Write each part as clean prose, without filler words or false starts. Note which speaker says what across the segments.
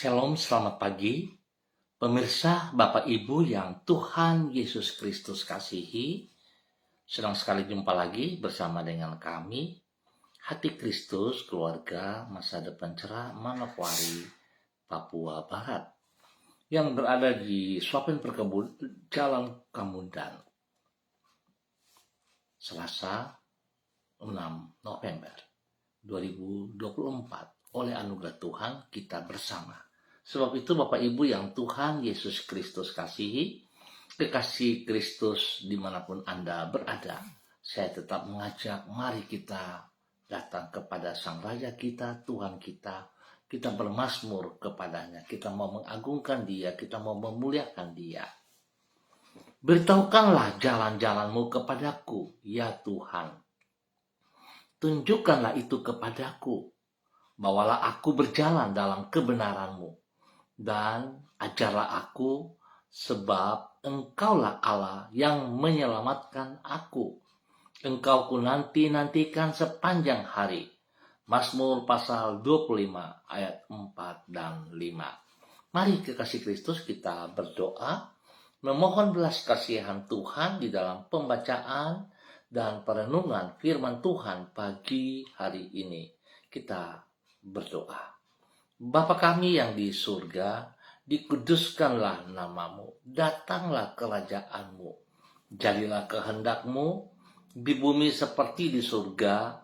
Speaker 1: Shalom, selamat pagi. Pemirsa, Bapak Ibu yang Tuhan Yesus Kristus kasihi, senang sekali jumpa lagi bersama dengan kami, Hati Kristus, Keluarga Masa Depan Cerah, Manokwari, Papua Barat, yang berada di Suapen Perkebun, Jalan Kamundan, Selasa 6 November 2024. Oleh anugerah Tuhan kita bersama. Sebab itu Bapak Ibu yang Tuhan Yesus Kristus kasihi, kekasih Kristus dimanapun Anda berada, saya tetap mengajak mari kita datang kepada Sang Raja kita, Tuhan kita. Kita bermazmur kepadanya, kita mau mengagungkan Dia, kita mau memuliakan Dia. Beritahukanlah jalan-jalanmu kepadaku, ya Tuhan. Tunjukkanlah itu kepadaku. Bawalah aku berjalan dalam kebenaran-Mu, dan ajarlah aku, sebab Engkaulah Allah yang menyelamatkan aku. Engkau ku nantikan sepanjang hari. Mazmur pasal 25 ayat 4 dan 5. Mari kekasih Kristus kita berdoa, memohon belas kasihan Tuhan di dalam pembacaan dan perenungan firman Tuhan pagi hari ini. Kita berdoa. Bapa kami yang di surga, dikuduskanlah namamu, datanglah kerajaan-Mu, jadilah kehendak-Mu di bumi seperti di surga.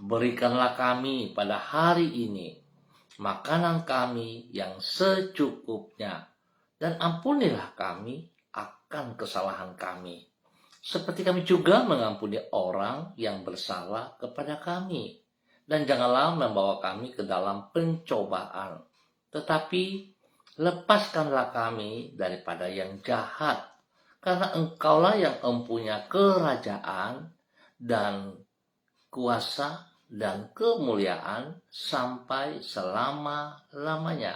Speaker 1: Berikanlah kami pada hari ini makanan kami yang secukupnya, dan ampunilah kami akan kesalahan kami, seperti kami juga mengampuni orang yang bersalah kepada kami. Dan janganlah membawa kami ke dalam pencobaan, tetapi lepaskanlah kami daripada yang jahat. Karena Engkaulah yang mempunyai kerajaan dan kuasa dan kemuliaan sampai selama-lamanya.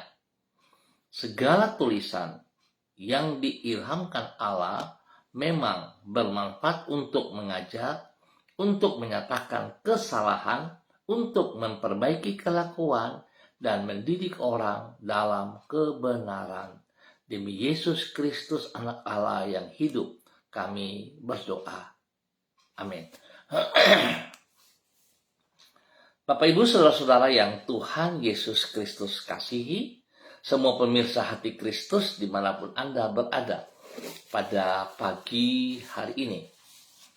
Speaker 1: Segala tulisan yang diilhamkan Allah memang bermanfaat untuk mengajar, untuk menyatakan kesalahan, untuk memperbaiki kelakuan, dan mendidik orang dalam kebenaran. Demi Yesus Kristus anak Allah yang hidup, kami berdoa. Amin. Bapak Ibu saudara-saudara yang Tuhan Yesus Kristus kasihi, semua pemirsa Hati Kristus dimanapun Anda berada pada pagi hari ini.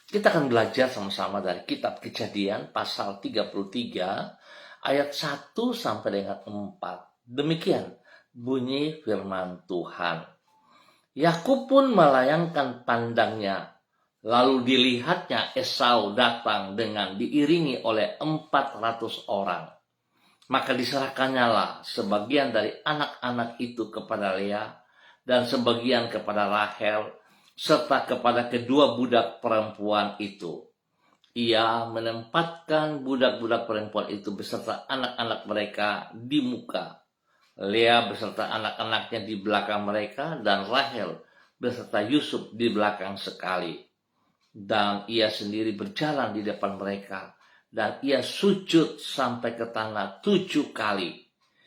Speaker 1: Kita akan belajar sama-sama dari kitab Kejadian pasal 33 ayat 1 sampai dengan 4. Demikian bunyi firman Tuhan. Yakub pun melayangkan pandangnya, lalu dilihatnya Esau datang dengan diiringi oleh 400 orang. Maka diserahkannyalah sebagian dari anak-anak itu kepada Lea, dan sebagian kepada Rahel, serta kepada kedua budak perempuan itu. Ia menempatkan budak-budak perempuan itu beserta anak-anak mereka di muka, Lea beserta anak-anaknya di belakang mereka, dan Rahel beserta Yusuf di belakang sekali. Dan ia sendiri berjalan di depan mereka, dan ia sujud sampai ke tanah 7 kali,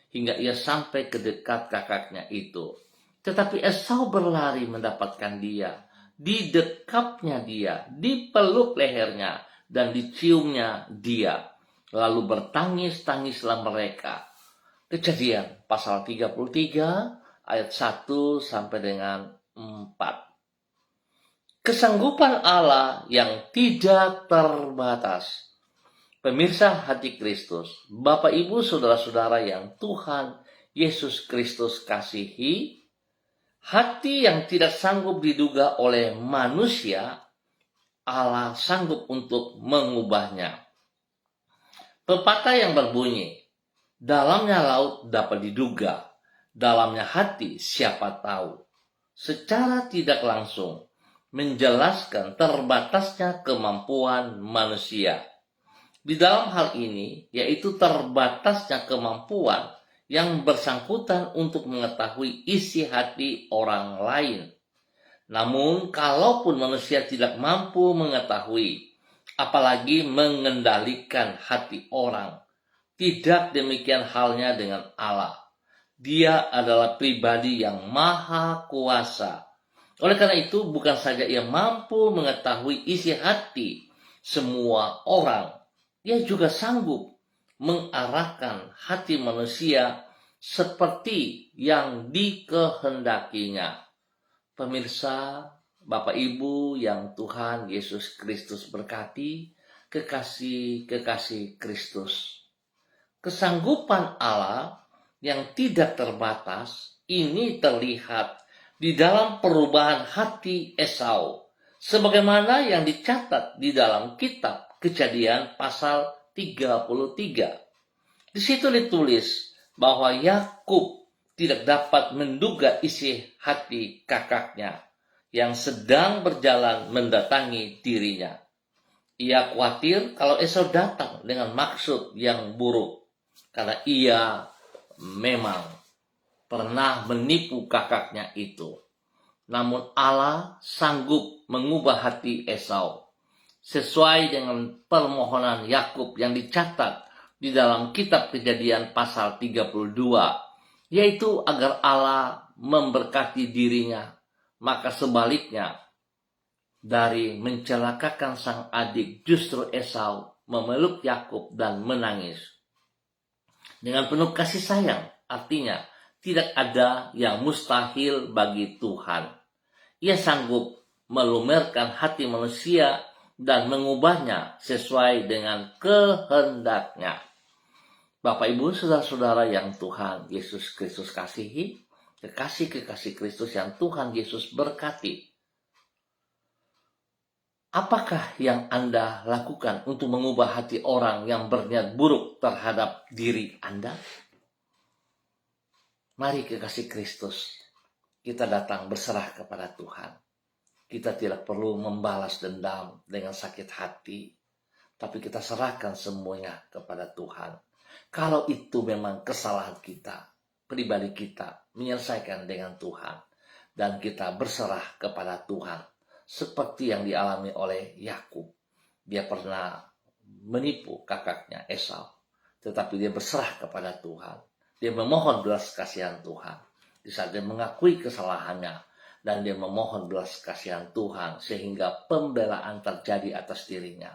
Speaker 1: hingga ia sampai ke dekat kakaknya itu. Tetapi Esau berlari mendapatkan dia, didekapnya dia, dipeluk lehernya, dan diciumnya dia. Lalu bertangis-tangislah mereka. Kejadian pasal 33 ayat 1 sampai dengan 4. Kesanggupan Allah yang tidak terbatas. Pemirsa Hati Kristus, Bapak Ibu saudara-saudara yang Tuhan Yesus Kristus kasihi, hati yang tidak sanggup diduga oleh manusia, Allah sanggup untuk mengubahnya. Pepatah yang berbunyi, dalamnya laut dapat diduga, dalamnya hati siapa tahu, secara tidak langsung menjelaskan terbatasnya kemampuan manusia. Di dalam hal ini, yaitu terbatasnya kemampuan yang bersangkutan untuk mengetahui isi hati orang lain. Namun, kalaupun manusia tidak mampu mengetahui, apalagi mengendalikan hati orang, tidak demikian halnya dengan Allah. Dia adalah pribadi yang maha kuasa. Oleh karena itu, bukan saja ia mampu mengetahui isi hati semua orang, ia juga sanggup mengarahkan hati manusia seperti yang dikehendakinya. Pemirsa, Bapak Ibu yang Tuhan Yesus Kristus berkati, kekasih-kekasih Kristus. Kesanggupan Allah yang tidak terbatas ini terlihat di dalam perubahan hati Esau, sebagaimana yang dicatat di dalam kitab Kejadian pasal 33. Di situ ditulis bahwa Yakub tidak dapat menduga isi hati kakaknya yang sedang berjalan mendatangi dirinya. Ia khawatir kalau Esau datang dengan maksud yang buruk, karena ia memang pernah menipu kakaknya itu. Namun Allah sanggup mengubah hati Esau sesuai dengan permohonan Yakub yang dicatat di dalam kitab Kejadian pasal 32, yaitu agar Allah memberkati dirinya. Maka sebaliknya, dari mencelakakan sang adik, justru Esau memeluk Yakub dan menangis dengan penuh kasih sayang. Artinya, tidak ada yang mustahil bagi Tuhan. Ia sanggup melumerkan hati manusia dan mengubahnya sesuai dengan kehendaknya. Bapak, Ibu, saudara-saudara yang Tuhan Yesus Kristus kasihi, kekasih-kekasih Kristus yang Tuhan Yesus berkati. Apakah yang Anda lakukan untuk mengubah hati orang yang berniat buruk terhadap diri Anda? Mari kekasih Kristus, kita datang berserah kepada Tuhan. Kita tidak perlu membalas dendam dengan sakit hati, tapi kita serahkan semuanya kepada Tuhan. Kalau itu memang kesalahan kita, pribadi kita, menyelesaikan dengan Tuhan. Dan kita berserah kepada Tuhan. Seperti yang dialami oleh Yakub. Dia pernah menipu kakaknya Esau, tetapi dia berserah kepada Tuhan. Dia memohon belas kasihan Tuhan. Di saat dia mengakui kesalahannya, dan dia memohon belas kasihan Tuhan, sehingga pembelaan terjadi atas dirinya.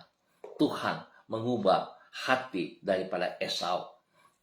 Speaker 1: Tuhan mengubah hati daripada Esau,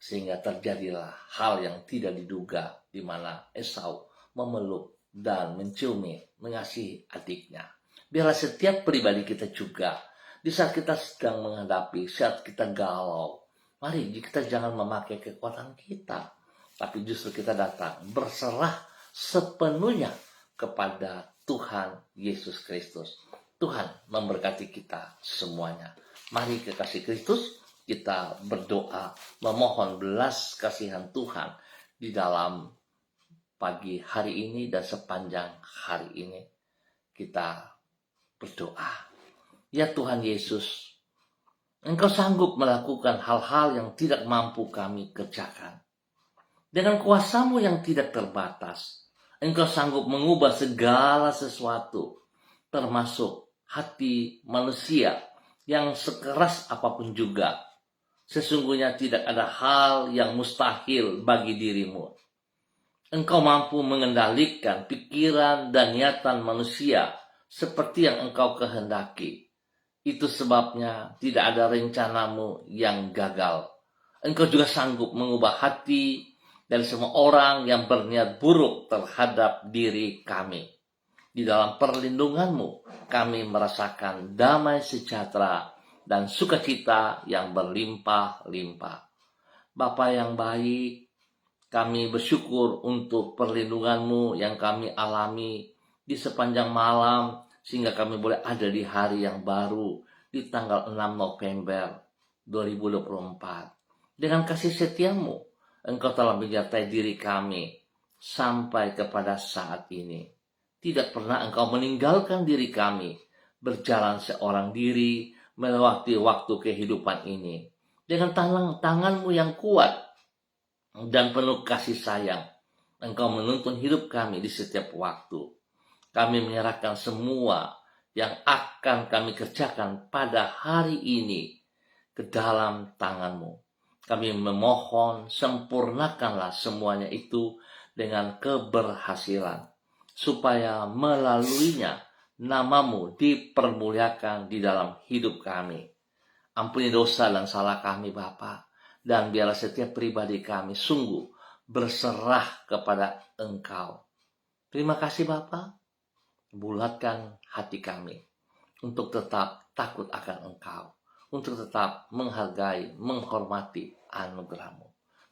Speaker 1: sehingga terjadilah hal yang tidak diduga, di mana Esau memeluk dan menciumi, mengasihi adiknya. Biarlah setiap pribadi kita juga, di saat kita sedang menghadapi, saat kita galau, mari kita jangan memakai kekuatan kita, tapi justru kita datang berserah sepenuhnya kepada Tuhan Yesus Kristus. Tuhan memberkati kita semuanya. Mari kekasih Kristus, kita berdoa memohon belas kasihan Tuhan di dalam pagi hari ini dan sepanjang hari ini. Kita berdoa. Ya Tuhan Yesus, Engkau sanggup melakukan hal-hal yang tidak mampu kami kerjakan. Dengan kuasa-Mu yang tidak terbatas, Engkau sanggup mengubah segala sesuatu, termasuk hati manusia yang sekeras apapun juga. Sesungguhnya tidak ada hal yang mustahil bagi diri-Mu. Engkau mampu mengendalikan pikiran dan niatan manusia seperti yang Engkau kehendaki. Itu sebabnya tidak ada rencana-Mu yang gagal. Engkau juga sanggup mengubah hati dari semua orang yang berniat buruk terhadap diri kami. Di dalam perlindungan-Mu, kami merasakan damai sejahtera dan sukacita yang berlimpah-limpah. Bapa yang baik, kami bersyukur untuk perlindungan-Mu yang kami alami di sepanjang malam, sehingga kami boleh ada di hari yang baru, di tanggal 6 November 2024. Dengan kasih setia-Mu, Engkau telah menyertai diri kami sampai kepada saat ini. Tidak pernah Engkau meninggalkan diri kami, berjalan seorang diri, melewati waktu kehidupan ini. Dengan tangan-Mu yang kuat dan penuh kasih sayang, Engkau menuntun hidup kami di setiap waktu. Kami menyerahkan semua yang akan kami kerjakan pada hari ini ke dalam tangan-Mu. Kami memohon sempurnakanlah semuanya itu dengan keberhasilan, supaya melaluinya namamu dipermuliakan di dalam hidup kami. Ampuni dosa dan salah kami Bapa, dan biarlah setiap pribadi kami sungguh berserah kepada Engkau. Terima kasih Bapa, bulatkan hati kami untuk tetap takut akan Engkau, untuk tetap menghargai, menghormati anugerah-Mu.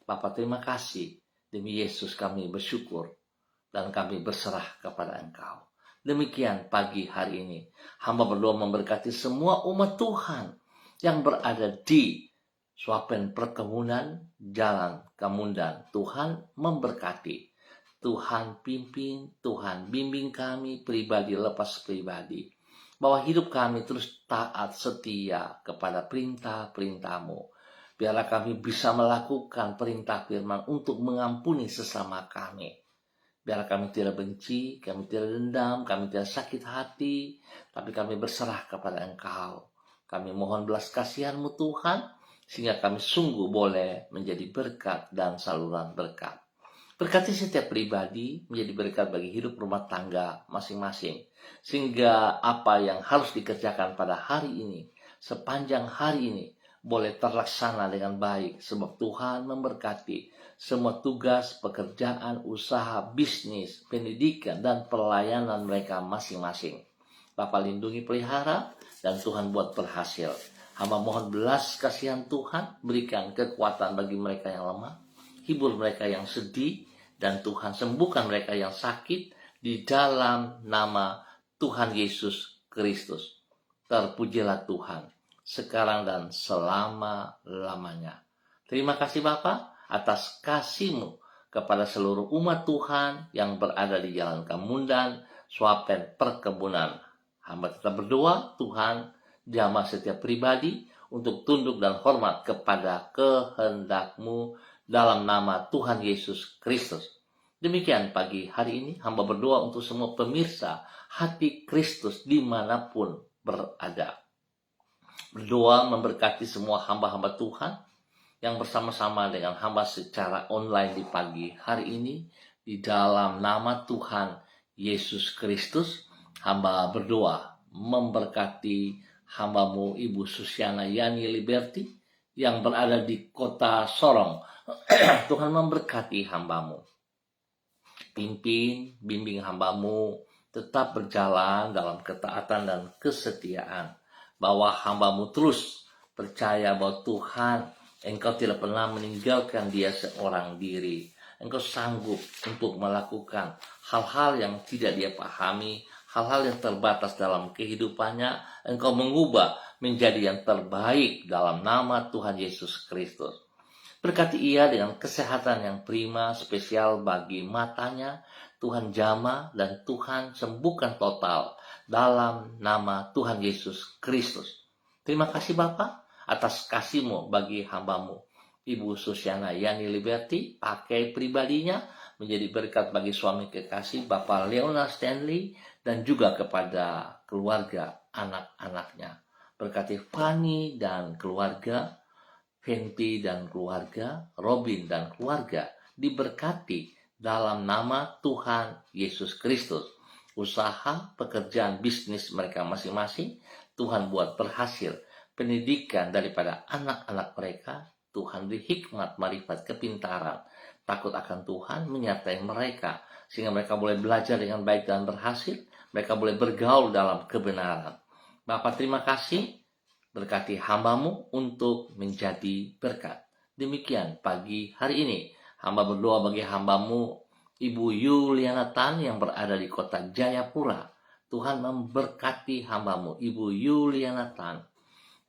Speaker 1: Bapa, terima kasih. Demi Yesus kami bersyukur dan kami berserah kepada Engkau. Demikian pagi hari ini, hamba berdoa memberkati semua umat Tuhan yang berada di Suapen Perkebunan Jalan Kemundan. Tuhan memberkati. Tuhan pimpin, Tuhan bimbing kami pribadi lepas pribadi, bahwa hidup kami terus taat setia kepada perintah-perintah-Mu. Biarlah kami bisa melakukan perintah firman untuk mengampuni sesama kami. Biarlah kami tidak benci, kami tidak dendam, kami tidak sakit hati, tapi kami berserah kepada Engkau. Kami mohon belas kasihan-Mu Tuhan, sehingga kami sungguh boleh menjadi berkat dan saluran berkat. Berkati setiap pribadi menjadi berkat bagi hidup rumah tangga masing-masing. Sehingga apa yang harus dikerjakan pada hari ini, sepanjang hari ini, boleh terlaksana dengan baik. Sebab Tuhan memberkati semua tugas, pekerjaan, usaha, bisnis, pendidikan, dan pelayanan mereka masing-masing. Bapa lindungi pelihara, dan Tuhan buat berhasil. Hamba mohon belas kasihan Tuhan, berikan kekuatan bagi mereka yang lemah, hibur mereka yang sedih, dan Tuhan sembuhkan mereka yang sakit di dalam nama Tuhan Yesus Kristus. Terpujilah Tuhan sekarang dan selama-lamanya. Terima kasih Bapa atas kasih-Mu kepada seluruh umat Tuhan yang berada di Jalan Kemundan, Suapen Perkebunan. Hamba tetap berdoa, Tuhan jamah setiap pribadi untuk tunduk dan hormat kepada kehendak-Mu dalam nama Tuhan Yesus Kristus. Demikian pagi hari ini hamba berdoa untuk semua pemirsa Hati Kristus dimanapun berada. Berdoa memberkati semua hamba-hamba Tuhan yang bersama-sama dengan hamba secara online di pagi hari ini. Di dalam nama Tuhan Yesus Kristus, hamba berdoa memberkati hamba-Mu Ibu Susiana Yani Liberty yang berada di kota Sorong. Tuhan memberkati hamba-Mu. Pimpin, bimbing hamba-Mu tetap berjalan dalam ketaatan dan kesetiaan. Bahwa hamba-Mu terus percaya bahwa Tuhan, Engkau tidak pernah meninggalkan dia seorang diri. Engkau sanggup untuk melakukan hal-hal yang tidak dia pahami, hal-hal yang terbatas dalam kehidupannya. Engkau mengubah menjadi yang terbaik dalam nama Tuhan Yesus Kristus. Berkati ia dengan kesehatan yang prima, spesial bagi matanya. Tuhan jamah dan Tuhan sembuhkan total dalam nama Tuhan Yesus Kristus. Terima kasih Bapa atas kasih-Mu bagi hamba-Mu Ibu Susiana Yani Liberty. Pakai pribadinya menjadi berkat bagi suami kekasih Bapak Leonard Stanley dan juga kepada keluarga anak-anaknya. Berkati Fanny dan keluarga, Fenty dan keluarga, Robin dan keluarga diberkati dalam nama Tuhan Yesus Kristus. Usaha, pekerjaan, bisnis mereka masing-masing Tuhan buat berhasil. Pendidikan daripada anak-anak mereka Tuhan beri hikmat, marifat, kepintaran, takut akan Tuhan menyertai mereka sehingga mereka boleh belajar dengan baik dan berhasil. Mereka boleh bergaul dalam kebenaran. Bapa terima kasih, berkati hamba-Mu untuk menjadi berkat. Demikian pagi hari ini hamba berdoa bagi hamba-Mu Ibu Yuliana Tan yang berada di kota Jayapura. Tuhan memberkati hamba-Mu Ibu Yuliana Tan.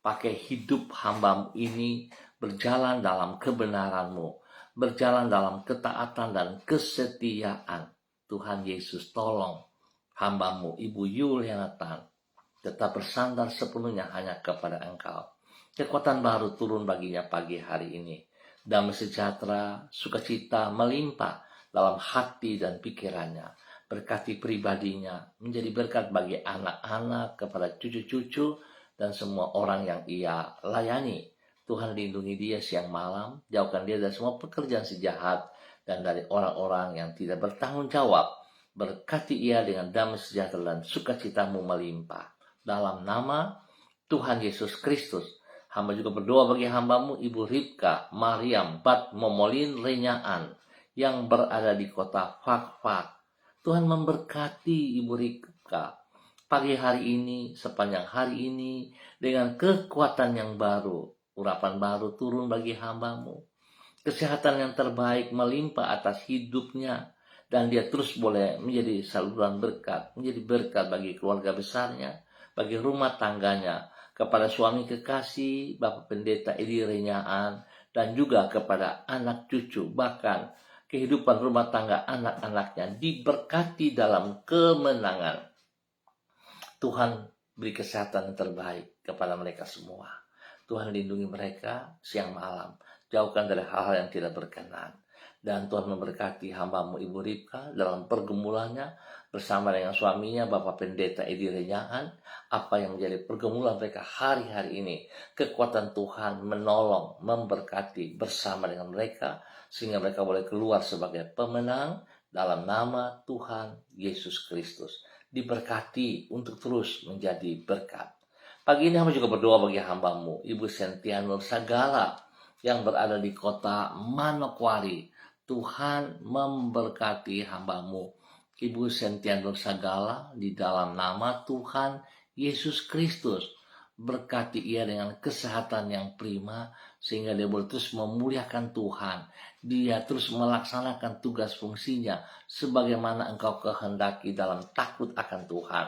Speaker 1: Pakai hidup hamba-Mu ini berjalan dalam kebenaran-Mu, berjalan dalam ketaatan dan kesetiaan. Tuhan Yesus tolong hamba-Mu Ibu Yuliana Tan tetap bersandar sepenuhnya hanya kepada Engkau. Kekuatan baru turun baginya pagi hari ini. Damai sejahtera, sukacita melimpah dalam hati dan pikirannya. Berkati pribadinya, menjadi berkat bagi anak-anak, kepada cucu-cucu, dan semua orang yang ia layani. Tuhan lindungi dia siang malam, jauhkan dia dari semua pekerjaan si jahat dan dari orang-orang yang tidak bertanggung jawab. Berkati ia dengan damai sejahtera dan sukacitamu melimpah. Dalam nama Tuhan Yesus Kristus, hamba juga berdoa bagi hambamu Ibu Ribka Mariam Bat Momolin Renyaan yang berada di kota Fakfak. Tuhan memberkati Ibu Ribka pagi hari ini, sepanjang hari ini, dengan kekuatan yang baru. Urapan baru turun bagi hambamu. Kesehatan yang terbaik melimpah atas hidupnya. Dan dia terus boleh menjadi saluran berkat. Menjadi berkat bagi keluarga besarnya, bagi rumah tangganya. Kepada suami kekasih, Bapak Pendeta Edi Renyaan. Dan juga kepada anak cucu. Bahkan kehidupan rumah tangga anak-anaknya diberkati dalam kemenangan. Tuhan beri kesehatan yang terbaik kepada mereka semua. Tuhan lindungi mereka siang malam. Jauhkan dari hal-hal yang tidak berkenan. Dan Tuhan memberkati hambamu Ibu Ribka dalam pergumulannya bersama dengan suaminya Bapak Pendeta Edi Renyaan. Apa yang menjadi pergumulan mereka hari-hari ini. Kekuatan Tuhan menolong, memberkati bersama dengan mereka. Sehingga mereka boleh keluar sebagai pemenang dalam nama Tuhan Yesus Kristus. Diberkati untuk terus menjadi berkat. Pagi ini hamba juga berdoa bagi hambamu, Ibu Sentianur Sagala, yang berada di kota Manokwari. Tuhan memberkati hambamu, Ibu Sentianur Sagala, di dalam nama Tuhan Yesus Kristus. Berkati ia dengan kesehatan yang prima, sehingga dia boleh terus memuliakan Tuhan. Dia terus melaksanakan tugas fungsinya, sebagaimana engkau kehendaki dalam takut akan Tuhan.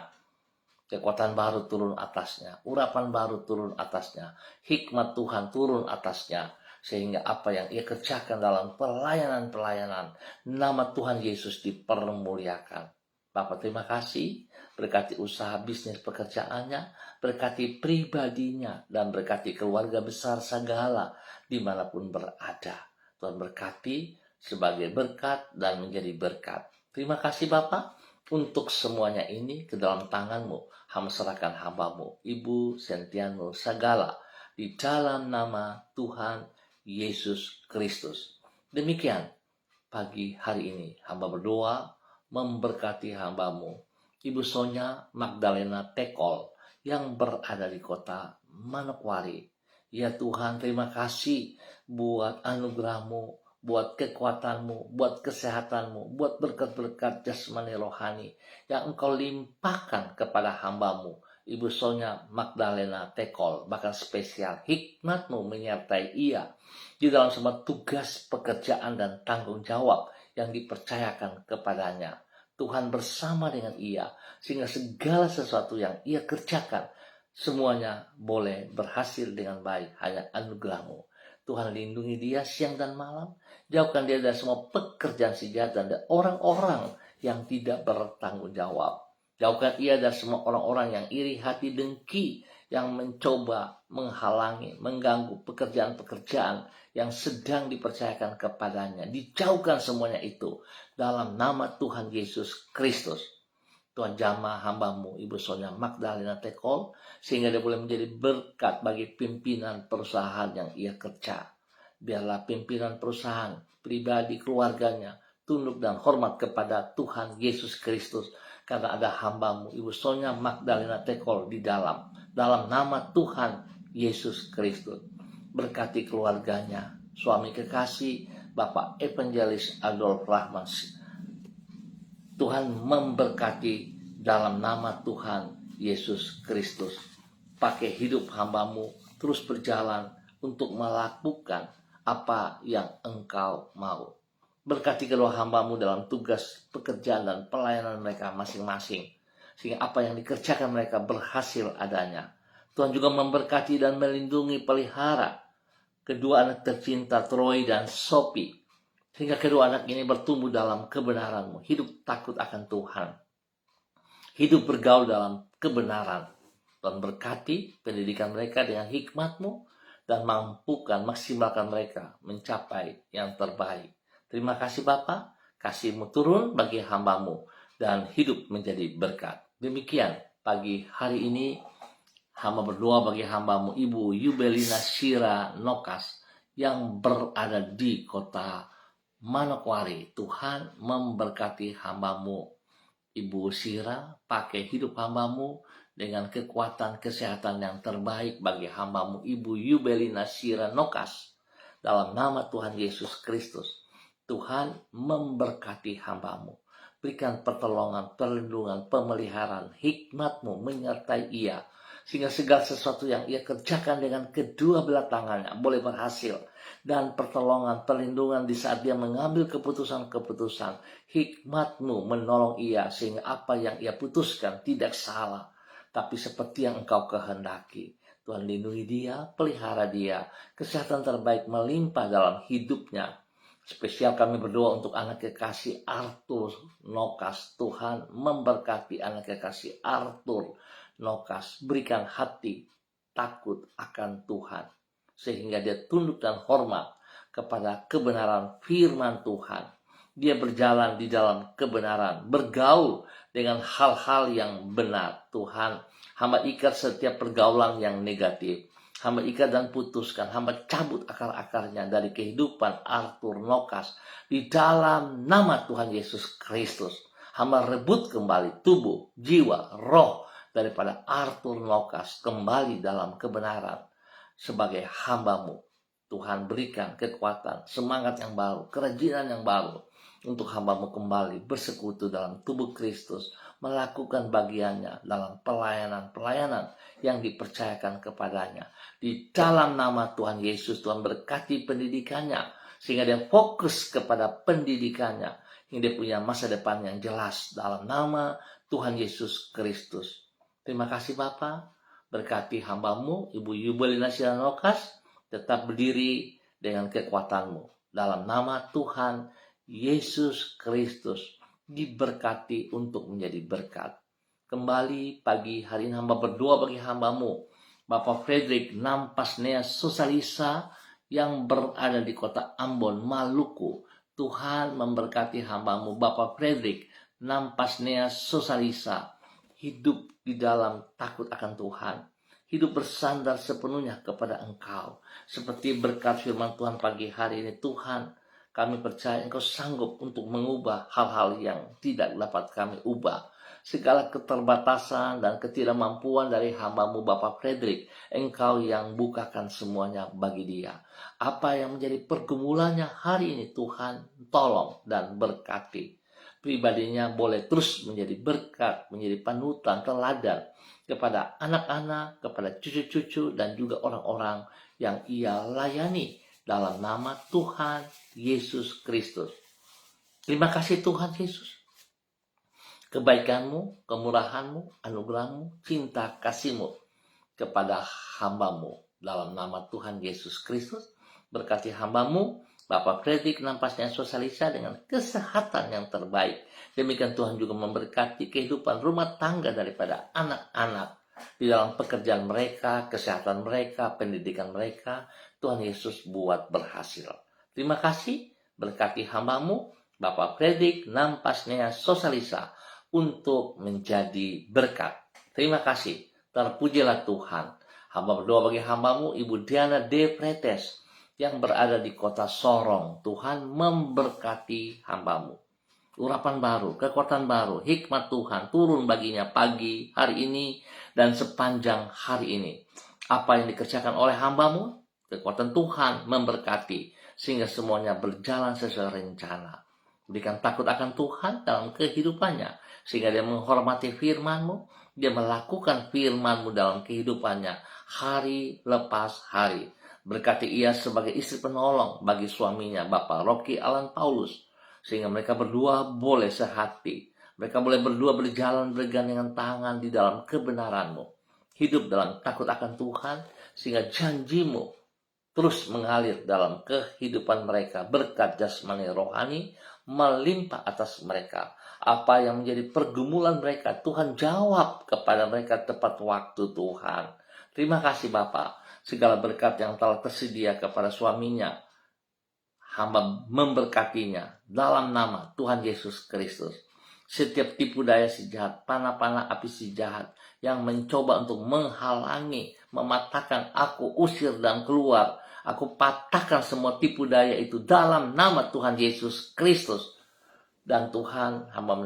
Speaker 1: Kekuatan baru turun atasnya, urapan baru turun atasnya, hikmat Tuhan turun atasnya, sehingga apa yang ia kerjakan dalam pelayanan-pelayanan, nama Tuhan Yesus dipermuliakan. Bapak terima kasih, berkati usaha bisnis pekerjaannya, berkati pribadinya, dan berkati keluarga besar Sagala dimanapun berada. Tuhan berkati sebagai berkat dan menjadi berkat. Terima kasih Bapak, untuk semuanya ini ke dalam tanganmu. Hamba serahkan hambamu, Ibu Sentianur Sagala, di dalam nama Tuhan Yesus Kristus. Demikian pagi hari ini hamba berdoa memberkati hambamu, Ibu Sonya Magdalena Tekol, yang berada di kota Manokwari. Ya Tuhan, terima kasih buat anugerahmu, buat kekuatanmu, buat kesehatanmu, buat berkat-berkat jasmani rohani yang engkau limpahkan kepada hambamu, Ibu Sonya Magdalena Tekol. Bahkan spesial hikmatmu menyertai ia di dalam semua tugas pekerjaan dan tanggung jawab yang dipercayakan kepadanya. Tuhan bersama dengan ia, sehingga segala sesuatu yang ia kerjakan, semuanya boleh berhasil dengan baik, hanya anugerahmu. Tuhan lindungi dia siang dan malam. Jauhkan dia dari semua pekerjaan si jahat dan dari orang-orang yang tidak bertanggung jawab. Jauhkan ia dari semua orang-orang yang iri hati dengki, yang mencoba menghalangi, mengganggu pekerjaan-pekerjaan yang sedang dipercayakan kepadanya. Dijauhkan semuanya itu dalam nama Tuhan Yesus Kristus. Tuhan jamah hambamu, Ibu Sonya Magdalena Tekol, sehingga dia boleh menjadi berkat bagi pimpinan perusahaan yang ia kerja. Biarlah pimpinan perusahaan, pribadi, keluarganya, tunduk dan hormat kepada Tuhan Yesus Kristus, karena ada hambamu, Ibu Sonya Magdalena Tekol di dalam nama Tuhan Yesus Kristus. Berkati keluarganya, suami kekasih, Bapak Evangelis Adolf Rahman. Tuhan memberkati dalam nama Tuhan Yesus Kristus. Pakai hidup hambamu terus berjalan untuk melakukan apa yang engkau mau. Berkati kedua hambamu dalam tugas pekerjaan dan pelayanan mereka masing-masing, sehingga apa yang dikerjakan mereka berhasil adanya. Tuhan juga memberkati dan melindungi pelihara kedua anak tercinta Troy dan Sophie, sehingga kedua anak ini bertumbuh dalam kebenaran-Mu, hidup takut akan Tuhan, hidup bergaul dalam kebenaran. Tuhan berkati pendidikan mereka dengan hikmat-Mu dan mampukan, maksimalkan mereka mencapai yang terbaik. Terima kasih Bapa, kasih-Mu turun bagi hamba-Mu dan hidup menjadi berkat. Demikian pagi hari ini Hamba berdoa bagi hambamu Ibu Yubelina Syira Nokas yang berada di kota Manokwari. Tuhan memberkati hambamu Ibu Syira, pakai hidup hambamu dengan kekuatan kesehatan yang terbaik bagi hambamu Ibu Yubelina Syira Nokas. Dalam nama Tuhan Yesus Kristus, Tuhan memberkati hambamu. Berikan pertolongan, perlindungan, pemeliharaan, hikmat-Mu menyertai ia, sehingga segala sesuatu yang ia kerjakan dengan kedua belah tangannya boleh berhasil. Dan pertolongan, perlindungan di saat dia mengambil keputusan-keputusan, hikmat-Mu menolong ia sehingga apa yang ia putuskan tidak salah, tapi seperti yang Engkau kehendaki. Tuhan lindungi dia, pelihara dia, kesehatan terbaik melimpah dalam hidupnya. Spesial kami berdoa untuk anak kekasih Arthur Nokas. Tuhan memberkati anak kekasih Arthur Nokas. Berikan hati takut akan Tuhan, sehingga dia tunduk dan hormat kepada kebenaran firman Tuhan. Dia berjalan di dalam kebenaran, bergaul dengan hal-hal yang benar. Tuhan, hamba ikat setiap pergaulan yang negatif. Hamba ikat dan putuskan, hamba cabut akar-akarnya dari kehidupan Arthur Nokas. Di dalam nama Tuhan Yesus Kristus, hamba rebut kembali tubuh, jiwa, roh daripada Arthur Nokas kembali dalam kebenaran. Sebagai hambamu, Tuhan berikan kekuatan, semangat yang baru, kerajinan yang baru untuk hambamu kembali bersekutu dalam tubuh Kristus, melakukan bagiannya dalam pelayanan-pelayanan yang dipercayakan kepadanya. Di dalam nama Tuhan Yesus, Tuhan berkati pendidikannya, sehingga dia fokus kepada pendidikannya, hingga dia punya masa depan yang jelas dalam nama Tuhan Yesus Kristus. Terima kasih Bapa, berkati hambamu Ibu Yubelina Syira Nokas, tetap berdiri dengan kekuatan-Mu. Dalam nama Tuhan Yesus Kristus, diberkati untuk menjadi berkat. Kembali pagi hari ini hamba berdoa bagi hambamu Bapak Frederick Nampasnea Sosalisa yang berada di kota Ambon, Maluku. Tuhan memberkati hambamu Bapak Frederick Nampasnea Sosalisa, hidup di dalam takut akan Tuhan, hidup bersandar sepenuhnya kepada Engkau. Seperti berkat firman Tuhan pagi hari ini, Tuhan, kami percaya Engkau sanggup untuk mengubah hal-hal yang tidak dapat kami ubah. Segala keterbatasan dan ketidakmampuan dari hambamu Bapak Frederick, Engkau yang bukakan semuanya bagi dia. Apa yang menjadi pergumulannya hari ini, Tuhan tolong dan berkati. Pribadinya boleh terus menjadi berkat, menjadi panutan, teladan kepada anak-anak, kepada cucu-cucu, dan juga orang-orang yang ia layani. Dalam nama Tuhan Yesus Kristus. Terima kasih Tuhan Yesus. Kebaikan-Mu, kemurahan-Mu, anugerah-Mu, cinta kasih-Mu kepada hamba-Mu. Dalam nama Tuhan Yesus Kristus, berkati hamba-Mu, Bapak Frederick Nampasnea Sosalisa dengan kesehatan yang terbaik. Demikian Tuhan juga memberkati kehidupan rumah tangga daripada anak-anak. Di dalam pekerjaan mereka, kesehatan mereka, pendidikan mereka, Tuhan Yesus buat berhasil. Terima kasih, berkati hamba-Mu, Bapak Frederick Nampasnea Sosalisa, untuk menjadi berkat. Terima kasih, terpujilah Tuhan. Hamba berdoa bagi hamba-Mu, Ibu Diana D. Pretes, yang berada di kota Sorong. Tuhan memberkati hamba-Mu. Urapan baru, kekuatan baru, hikmat Tuhan turun baginya pagi hari ini dan sepanjang hari ini. Apa yang dikerjakan oleh hamba-Mu, kekuatan Tuhan memberkati sehingga semuanya berjalan sesuai rencana. Berikan takut akan Tuhan dalam kehidupannya sehingga dia menghormati firman-Mu, dia melakukan firman-Mu dalam kehidupannya hari lepas hari. Berkati ia sebagai istri penolong bagi suaminya Bapak Rocky Alan Paulus, sehingga mereka berdua boleh sehati. Mereka boleh berdua berjalan bergandengan tangan di dalam kebenaran-Mu. Hidup dalam takut akan Tuhan sehingga janji-Mu terus mengalir dalam kehidupan mereka. Berkat jasmani rohani melimpah atas mereka. Apa yang menjadi pergumulan mereka, Tuhan jawab kepada mereka tepat waktu Tuhan. Terima kasih Bapak. Segala berkat yang telah tersedia kepada suaminya, hamba memberkatinya dalam nama Tuhan Yesus Kristus. setiap tipu daya si jahat, panah-panah api si jahat yang mencoba untuk menghalangi, mematahkan aku, usir dan keluar. Aku patahkan semua tipu daya itu dalam nama Tuhan Yesus Kristus. Dan Tuhan, hamba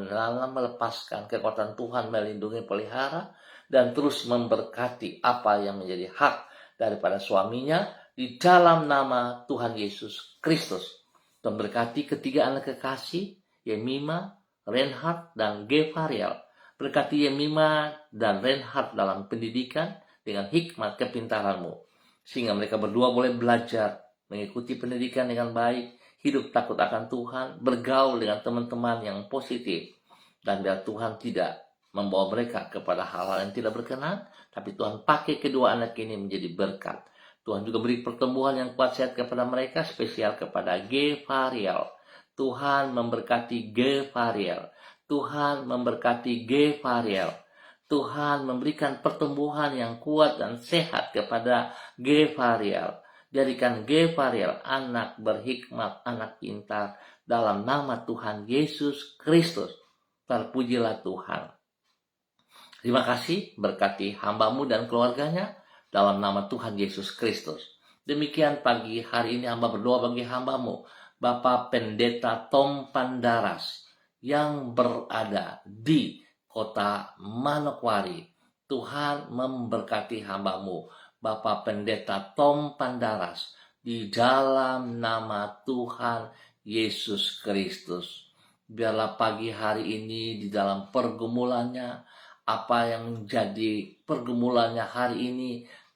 Speaker 1: melepaskan kekuatan Tuhan melindungi, pelihara, dan terus memberkati apa yang menjadi hak daripada suaminya di dalam nama Tuhan Yesus Kristus. Memberkati ketiga anak kekasih, Yemima, Reinhard, dan Gevariel. Berkati Yemima dan Reinhard dalam pendidikan dengan hikmat kepintaranmu, sehingga mereka berdua boleh belajar, mengikuti pendidikan dengan baik, hidup takut akan Tuhan, bergaul dengan teman-teman yang positif, dan biar Tuhan tidak membawa mereka kepada hal-hal yang tidak berkenan, tapi Tuhan pakai kedua anak ini menjadi berkat. Tuhan juga beri pertumbuhan yang kuat sehat kepada mereka, spesial kepada Gevariel. Tuhan memberkati Gevariel. Tuhan memberkati Gevariel. Tuhan memberikan pertumbuhan yang kuat dan sehat kepada Gevariel. Jadikan Gevariel anak berhikmat, anak pintar dalam nama Tuhan Yesus Kristus. Terpujilah Tuhan. Terima kasih, berkati hambamu dan keluarganya dalam nama Tuhan Yesus Kristus. Demikian pagi hari ini hamba berdoa bagi hambamu, Bapak Pendeta Tom Pandaras, yang berada di kota Manokwari. Tuhan memberkati hambamu, Bapak Pendeta Tom Pandaras, di dalam nama Tuhan Yesus Kristus. Biarlah pagi hari ini di dalam pergumulannya, apa yang menjadi pergumulannya hari ini,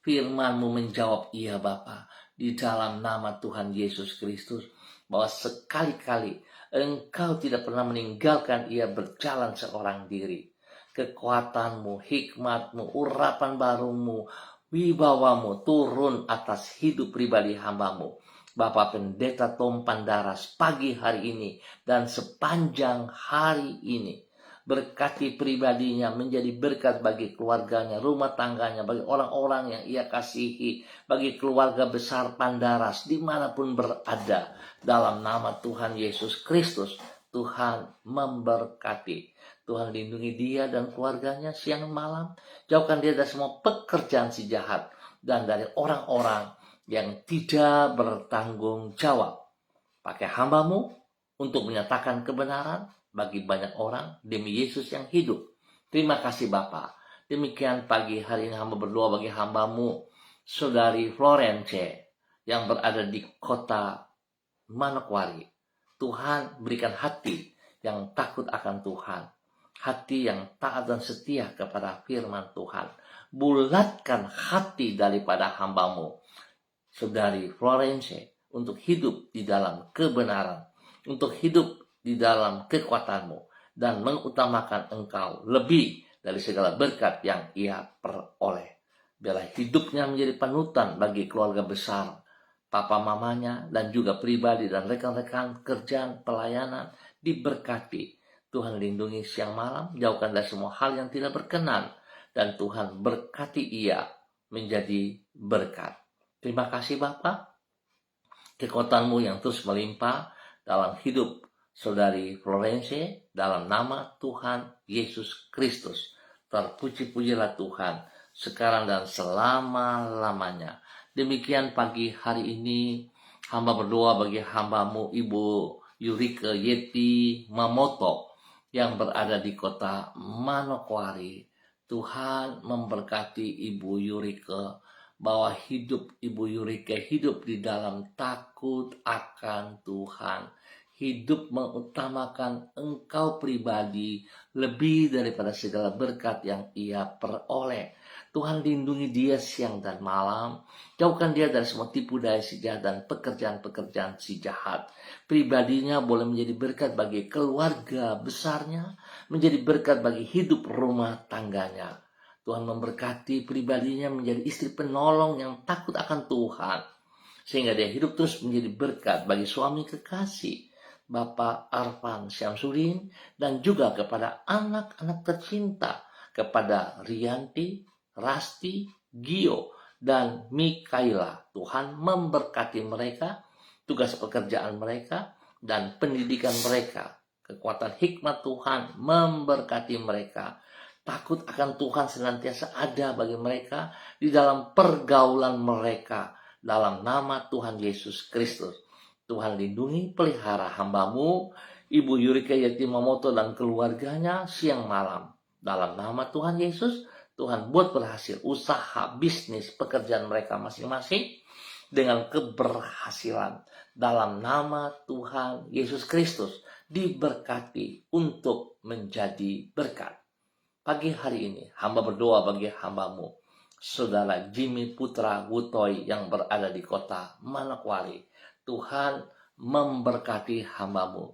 Speaker 1: firman-Mu menjawab, iya Bapa, di dalam nama Tuhan Yesus Kristus, bahwa sekali-kali Engkau tidak pernah meninggalkan ia berjalan seorang diri. Kekuatan-Mu, hikmat-Mu, urapan baru-Mu, wibawa-Mu turun atas hidup pribadi hamba-Mu, Bapak Pendeta Tom Pandaras, pagi hari ini dan sepanjang hari ini. Berkati pribadinya menjadi berkat bagi keluarganya, rumah tangganya, bagi orang-orang yang ia kasihi, bagi keluarga besar Pandaras dimanapun berada. Dalam nama Tuhan Yesus Kristus, Tuhan memberkati. Tuhan lindungi dia dan keluarganya siang malam. Jauhkan dia dari semua pekerjaan si jahat dan dari orang-orang yang tidak bertanggung jawab. Pakai hamba-Mu untuk menyatakan kebenaran bagi banyak orang demi Yesus yang hidup. Terima kasih Bapa. Demikian pagi hari ini hamba berdoa bagi hamba-Mu, Saudari Florence, yang berada di kota Manokwari. Tuhan berikan hati yang takut akan Tuhan, hati yang taat dan setia kepada firman Tuhan. Bulatkan hati daripada hamba-Mu, Saudari Florence, untuk hidup di dalam kebenaran, untuk hidup di dalam kekuatan-Mu, dan mengutamakan Engkau lebih dari segala berkat yang ia peroleh. Biarlah hidupnya menjadi panutan bagi keluarga besar, papa mamanya, dan juga pribadi dan rekan-rekan kerjaan pelayanan diberkati. Tuhan lindungi siang malam, jauhkan dari semua hal yang tidak berkenan, dan Tuhan berkati ia menjadi berkat. Terima kasih Bapa, kekuatan-Mu yang terus melimpah dalam hidup Saudari Florence, dalam nama Tuhan Yesus Kristus. Terpuji-pujilah Tuhan sekarang dan selama-lamanya. Demikian pagi hari ini hamba berdoa bagi hamba-Mu Ibu Yurike Yeti Mamoto yang berada di kota Manokwari. Tuhan memberkati Ibu Yurike, bahwa hidup Ibu Yurike hidup di dalam takut akan Tuhan, hidup mengutamakan Engkau pribadi lebih daripada segala berkat yang ia peroleh. Tuhan lindungi dia siang dan malam, jauhkan dia dari semua tipu daya si jahat dan pekerjaan-pekerjaan si jahat. Pribadinya boleh menjadi berkat bagi keluarga besarnya, menjadi berkat bagi hidup rumah tangganya. Tuhan memberkati pribadinya menjadi istri penolong yang takut akan Tuhan, sehingga dia hidup terus menjadi berkat bagi suami kekasih, Bapak Arfan Syamsuddin, dan juga kepada anak-anak tercinta, kepada Rianti, Rasti, Gio, dan Mikaela. Tuhan memberkati mereka, tugas pekerjaan mereka, dan pendidikan mereka. Kekuatan hikmat Tuhan memberkati mereka. Takut akan Tuhan senantiasa ada bagi mereka di dalam pergaulan mereka. Dalam nama Tuhan Yesus Kristus. Tuhan lindungi pelihara hamba-Mu, Ibu Yurika Yatimamoto dan keluarganya siang malam. Dalam nama Tuhan Yesus, Tuhan buat berhasil usaha, bisnis, pekerjaan mereka masing-masing dengan keberhasilan. Dalam nama Tuhan Yesus Kristus, diberkati untuk menjadi berkat. Pagi hari ini, hamba berdoa bagi hamba-Mu, Saudara Jimmy Putra Wutoy yang berada di kota Manokwari. Tuhan memberkati hamba-Mu,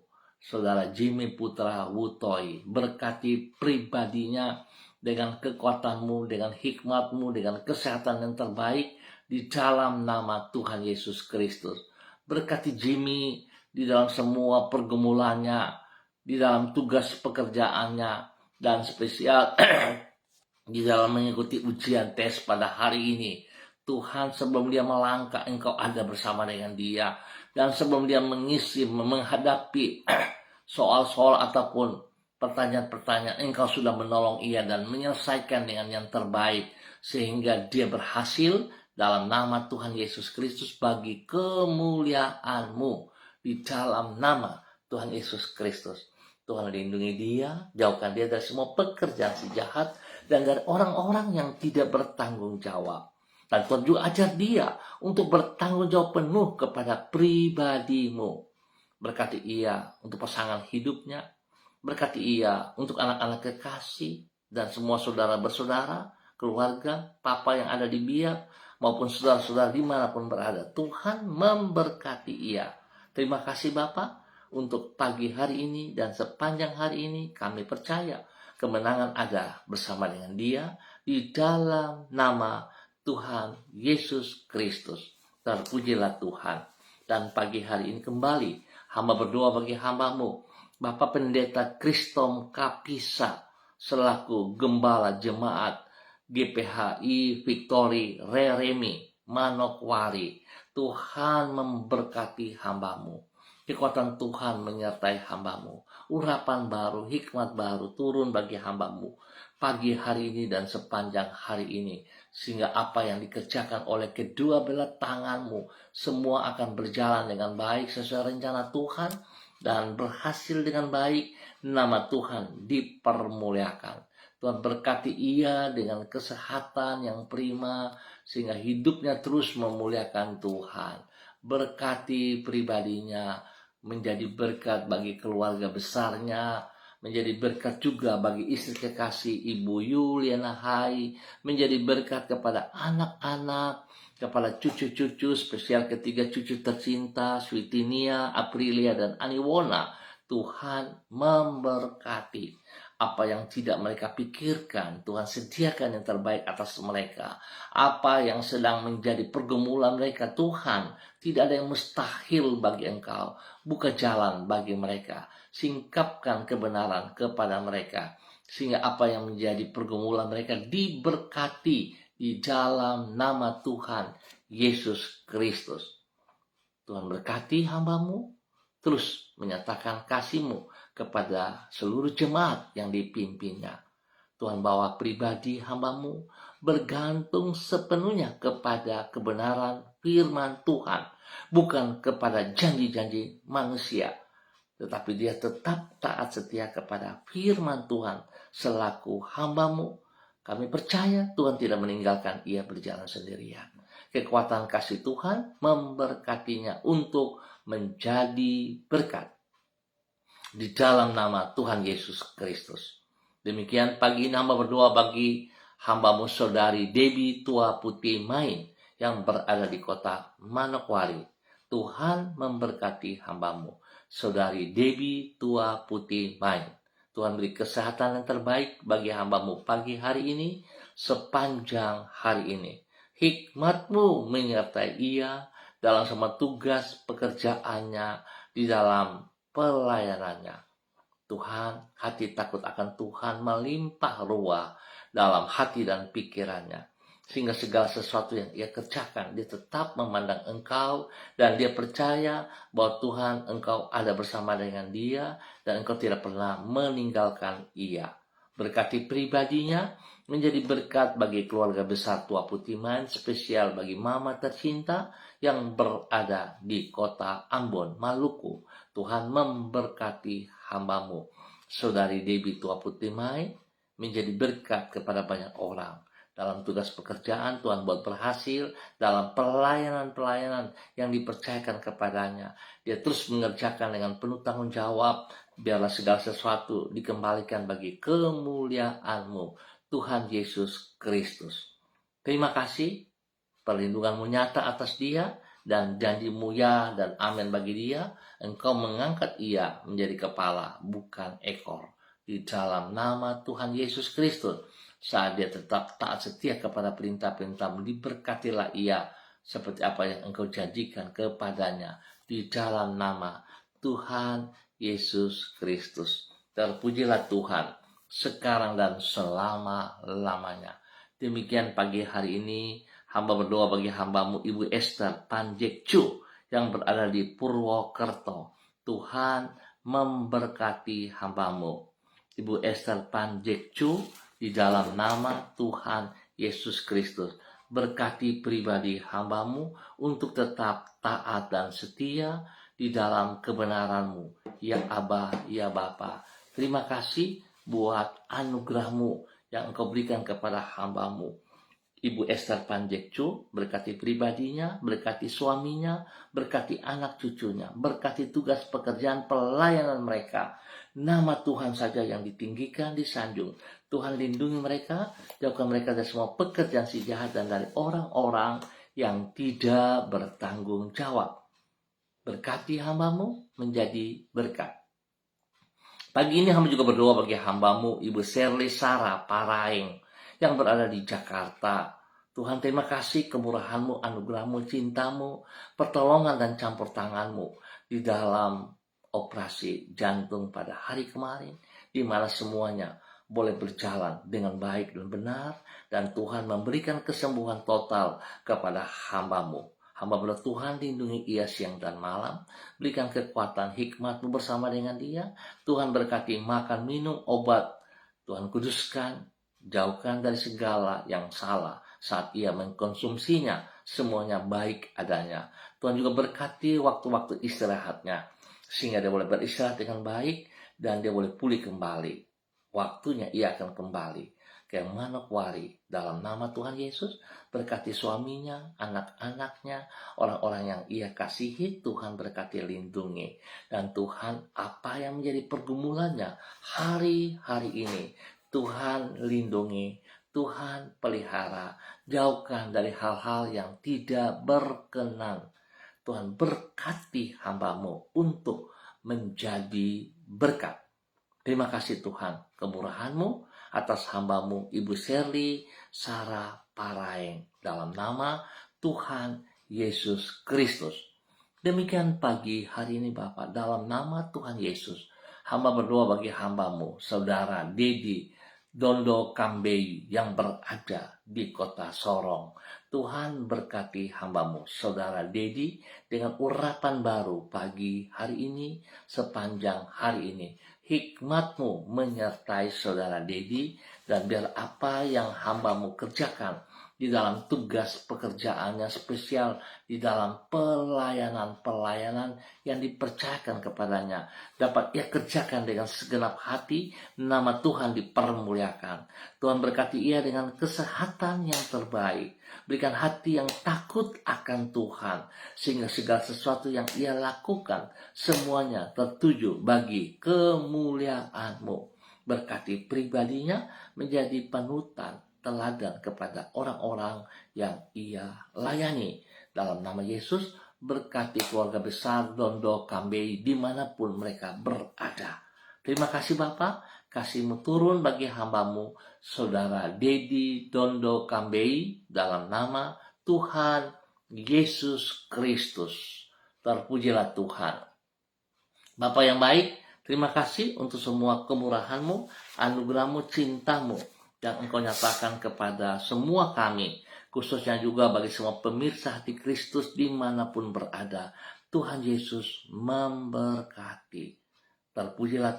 Speaker 1: Saudara Jimmy Putra Wutoy. Berkati pribadinya dengan kekuatan-Mu, dengan hikmat-Mu, dengan kesehatan yang terbaik di dalam nama Tuhan Yesus Kristus. Berkati Jimmy di dalam semua pergumulannya, di dalam tugas pekerjaannya, dan spesial di dalam mengikuti ujian tes pada hari ini. Tuhan, sebelum dia melangkah, Engkau ada bersama dengan dia. Dan sebelum dia menghadapi soal-soal ataupun pertanyaan-pertanyaan, Engkau sudah menolong ia dan menyelesaikan dengan yang terbaik. Sehingga dia berhasil dalam nama Tuhan Yesus Kristus bagi kemuliaan-Mu. Di dalam nama Tuhan Yesus Kristus. Tuhan lindungi dia, jauhkan dia dari semua pekerjaan si jahat dan dari orang-orang yang tidak bertanggung jawab. Dan Tuhan juga ajar dia untuk bertanggung jawab penuh kepada pribadi-Mu. Berkati ia untuk pasangan hidupnya, berkati ia untuk anak-anak kekasih dan semua saudara bersaudara, keluarga, papa yang ada di biak, maupun saudara-saudara dimanapun berada. Tuhan memberkati ia. Terima kasih Bapak. Untuk pagi hari ini dan sepanjang hari ini kami percaya kemenangan ada bersama dengan dia di dalam nama Tuhan Yesus Kristus. Terpujilah Tuhan. Dan pagi hari ini kembali hamba berdoa bagi hamba-Mu, Bapak Pendeta Kristom Kapisa selaku Gembala Jemaat GPHI Victory Reremi Manokwari. Tuhan memberkati hamba-Mu. Kekuatan Tuhan menyertai hamba-Mu. Urapan baru, hikmat baru turun bagi hamba-Mu pagi hari ini dan sepanjang hari ini. Sehingga apa yang dikerjakan oleh kedua belah tangan-Mu semua akan berjalan dengan baik sesuai rencana Tuhan dan berhasil dengan baik. Nama Tuhan dipermuliakan. Tuhan berkati ia dengan kesehatan yang prima sehingga hidupnya terus memuliakan Tuhan. Berkati pribadinya, menjadi berkat bagi keluarga besarnya, menjadi berkat juga bagi istri kekasih Ibu Yuliana Hai, menjadi berkat kepada anak-anak, kepada cucu-cucu, spesial ketiga cucu tercinta, Switinia, Aprilia, dan Aniwona. Tuhan memberkati. Apa yang tidak mereka pikirkan, Tuhan sediakan yang terbaik atas mereka. Apa yang sedang menjadi pergumulan mereka, Tuhan, tidak ada yang mustahil bagi Engkau. Buka jalan bagi mereka. Singkapkan kebenaran kepada mereka. Sehingga apa yang menjadi pergumulan mereka diberkati di dalam nama Tuhan Yesus Kristus. Tuhan berkati hamba-Mu, terus menyatakan kasih-Mu kepada seluruh jemaat yang dipimpinnya. Tuhan bawa pribadi hamba-Mu bergantung sepenuhnya kepada kebenaran firman Tuhan, bukan kepada janji-janji manusia, tetapi dia tetap taat setia kepada firman Tuhan selaku hamba-Mu. Kami percaya Tuhan tidak meninggalkan ia berjalan sendirian. Kekuatan kasih Tuhan memberkatinya untuk menjadi berkat di dalam nama Tuhan Yesus Kristus. Demikian pagi ini hamba berdoa bagi hamba-Mu Saudari Debbie Tua Putih Main yang berada di kota Manokwari. Tuhan memberkati hamba-Mu Saudari Debbie Tua Putih Main. Tuhan beri kesehatan yang terbaik bagi hamba-Mu pagi hari ini, sepanjang hari ini. Hikmat-Mu menyertai ia dalam semua tugas pekerjaannya, di dalam pelayanannya. Tuhan, hati takut akan Tuhan melimpah ruah dalam hati dan pikirannya. sehingga segala sesuatu yang ia kerjakan, dia tetap memandang engkau, dan dia percaya bahwa Tuhan, engkau ada bersama dengan dia, dan engkau tidak pernah meninggalkan ia. Berkati pribadinya, menjadi berkat bagi keluarga besar Tua Putih Mind, spesial bagi mama tercinta yang berada di kota Ambon, Maluku. Tuhan memberkati hambamu, Saudari Debbie Tua Putih Mind, menjadi berkat kepada banyak orang. Dalam tugas pekerjaan, Tuhan buat berhasil dalam pelayanan-pelayanan yang dipercayakan kepadanya. Dia terus mengerjakan dengan penuh tanggung jawab. Biarlah segala sesuatu dikembalikan bagi kemuliaan-Mu, Tuhan Yesus Kristus. Terima kasih, perlindungan-Mu nyata atas dia, dan janji-Mu ya dan amin bagi dia. Engkau mengangkat ia menjadi kepala, bukan ekor. Di dalam nama Tuhan Yesus Kristus, saat dia tetap taat setia kepada perintah-perintah-Mu, diberkatilah ia seperti apa yang Engkau janjikan kepadanya. Di dalam nama Tuhan Yesus Kristus. Terpujilah Tuhan sekarang dan selama-lamanya. Demikian pagi hari ini, hamba berdoa bagi hambamu Ibu Esther Panjekcu yang berada di Purwokerto. Tuhan memberkati hambamu Ibu Esther Panjekcu di dalam nama Tuhan Yesus Kristus. Berkati pribadi hambamu untuk tetap taat dan setia di dalam kebenaran-Mu. Ya Aba, ya Bapa. Terima kasih buat anugerah-Mu yang Engkau berikan kepada hambamu Ibu Esther Panjekcu. Berkati pribadinya, berkati suaminya, berkati anak cucunya, berkati tugas pekerjaan pelayanan mereka. Nama Tuhan saja yang ditinggikan, disanjung. Tuhan lindungi mereka, jauhkan mereka dari semua pekerjaan si jahat dan dari orang-orang yang tidak bertanggung jawab. Berkati hambamu menjadi berkat. Pagi ini hamba juga berdoa bagi hambamu Ibu Shirley Sarah Paraeng yang berada di Jakarta. Tuhan, terima kasih kemurahan-Mu, anugerah-Mu, cinta-Mu, pertolongan dan campur tangan-Mu di dalam operasi jantung pada hari kemarin, di mana semuanya boleh berjalan dengan baik dan benar, dan Tuhan memberikan kesembuhan total kepada hambamu. Hamba berdoa, Tuhan lindungi ia siang dan malam, berikan kekuatan hikmat-Mu bersama dengan dia. Tuhan berkati makan, minum, obat. Tuhan kuduskan, jauhkan dari segala yang salah saat ia mengkonsumsinya, semuanya baik adanya. Tuhan juga berkati waktu-waktu istirahatnya, sehingga dia boleh beristirahat dengan baik dan dia boleh pulih kembali. Waktunya ia akan kembali ke Manokwari dalam nama Tuhan Yesus. Berkati suaminya, anak-anaknya, orang-orang yang ia kasihi. Tuhan berkati, lindungi. Dan Tuhan, apa yang menjadi pergumulannya hari-hari ini, Tuhan lindungi, Tuhan pelihara, jauhkan dari hal-hal yang tidak berkenan. Tuhan berkati hambamu untuk menjadi berkat. Terima kasih Tuhan, kemurahan-Mu atas hambamu Ibu Shirley Sarah Paraeng dalam nama Tuhan Yesus Kristus. Demikian pagi hari ini Bapak, dalam nama Tuhan Yesus, hamba berdoa bagi hambamu Saudara Dedi Dondo Kambei yang berada di kota Sorong. Tuhan berkati hambamu Saudara Dedi dengan urapan baru pagi hari ini, sepanjang hari ini. Hikmat-Mu menyertai Saudara Dedi, dan biar apa yang hambamu kerjakan di dalam tugas pekerjaannya spesial, di dalam pelayanan-pelayanan yang dipercayakan kepadanya, dapat ia kerjakan dengan segenap hati, nama Tuhan dipermuliakan. Tuhan berkati ia dengan kesehatan yang terbaik, berikan hati yang takut akan Tuhan, sehingga segala sesuatu yang ia lakukan, semuanya tertuju bagi kemuliaan-Mu. Berkati pribadinya menjadi panutan, teladan kepada orang-orang yang ia layani. Dalam nama Yesus, berkati keluarga besar Dondo Kambei dimanapun mereka berada. Terima kasih Bapa, kasih-Mu turun bagi hambamu Saudara Dedi Dondo Kambei dalam nama Tuhan Yesus Kristus. Terpujilah Tuhan. Bapa yang baik, terima kasih untuk semua kemurahan-Mu, anugerah-Mu, cinta-Mu yang Engkau nyatakan kepada semua kami khususnya juga bagi semua pemirsa hati Kristus dimanapun berada. Tuhan Yesus memberkati. Terpujilah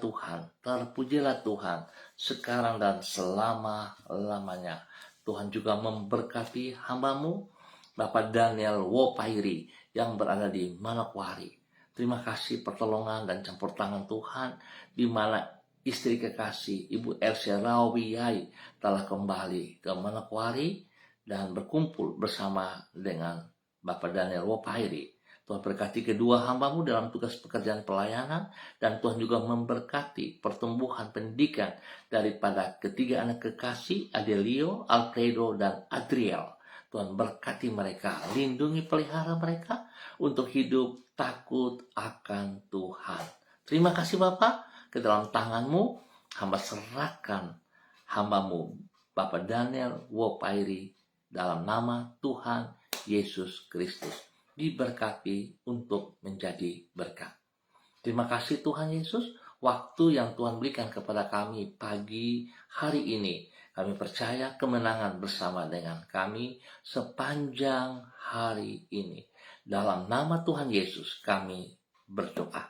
Speaker 1: Tuhan, sekarang dan selama-lamanya. Tuhan juga memberkati hambamu, Bapak Daniel Wopairi, yang berada di Manokwari. Terima kasih pertolongan dan campur tangan Tuhan, di mana istri kekasih Ibu Elsie Rawiyai telah kembali ke Manokwari dan berkumpul bersama dengan Bapak Daniel Wopairi. Tuhan berkati kedua hambamu dalam tugas pekerjaan pelayanan, dan Tuhan juga memberkati pertumbuhan pendidikan daripada ketiga anak kekasih, Adelio, Alfredo, dan Adriel. Tuhan berkati mereka, lindungi pelihara mereka untuk hidup takut akan Tuhan. Terima kasih Bapak, ke dalam tanganmu hamba serahkan hambamu Bapak Daniel Wopairi dalam nama Tuhan Yesus Kristus. Diberkati untuk menjadi berkat. Terima kasih Tuhan Yesus, waktu yang Tuhan berikan kepada kami pagi hari ini. Kami percaya kemenangan bersama dengan kami sepanjang hari ini. Dalam nama Tuhan Yesus kami berdoa.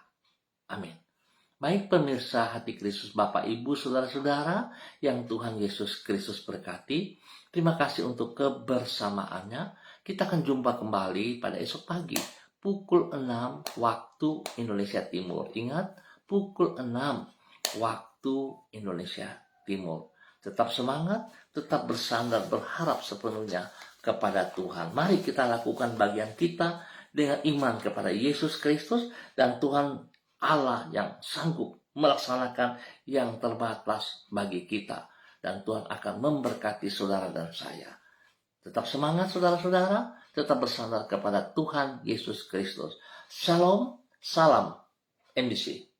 Speaker 1: Amin. Baik pemirsa hati Kristus, Bapak, Ibu, Saudara-saudara yang Tuhan Yesus Kristus berkati. Terima kasih untuk kebersamaannya. Kita akan jumpa kembali pada esok pagi, pukul 6 waktu Indonesia Timur. Ingat, pukul 6 waktu Indonesia Timur. Tetap semangat, tetap bersandar, berharap sepenuhnya kepada Tuhan. Mari kita lakukan bagian kita dengan iman kepada Yesus Kristus dan Tuhan Allah yang sanggup melaksanakan yang terbatas bagi kita. Dan Tuhan akan memberkati saudara dan saya. Tetap semangat saudara-saudara, tetap bersandar kepada Tuhan Yesus Kristus. Shalom, salam MBC.